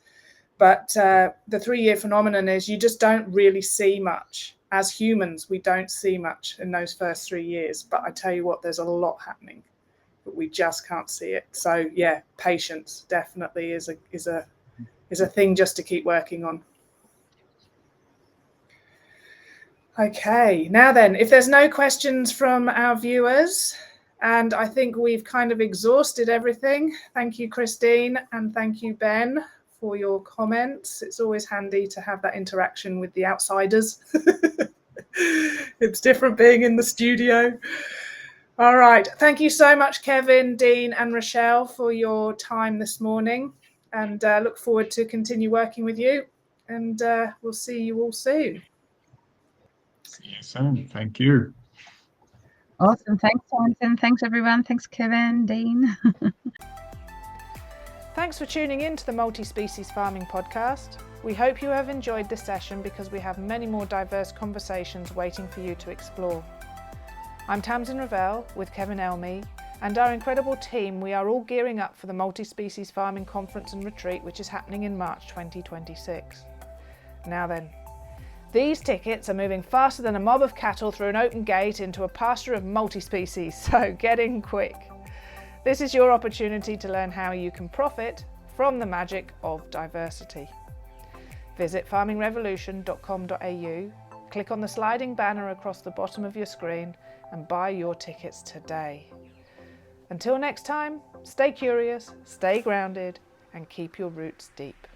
But the 3-year phenomenon is you just don't really see much. As humans, we don't see much in those first 3 years. But I tell you what, there's a lot happening, but we just can't see it. So yeah, patience definitely is a thing just to keep working on. Okay, now then, if there's no questions from our viewers, and I think we've kind of exhausted everything. Thank you, Christine, and thank you, Ben, for your comments. It's always handy to have that interaction with the outsiders. It's different being in the studio. All right. Thank you so much, Kevin, Dean, and Rochelle, for your time this morning, and look forward to continue working with you. And we'll see you all soon. See you soon. Thank you. Awesome. Thanks, Jonathan. Thanks, everyone. Thanks, Kevin, Dean. Thanks for tuning in to the Multi-Species Farming Podcast. We hope you have enjoyed this session, because we have many more diverse conversations waiting for you to explore. I'm Tamsin Ravel with Kevin Elmy, and our incredible team. We are all gearing up for the Multi-Species Farming Conference and Retreat, which is happening in March 2026. Now then, these tickets are moving faster than a mob of cattle through an open gate into a pasture of multi-species, so get in quick. This is your opportunity to learn how you can profit from the magic of diversity. Visit farmingrevolution.com.au, click on the sliding banner across the bottom of your screen and buy your tickets today. Until next time, stay curious, stay grounded, and keep your roots deep.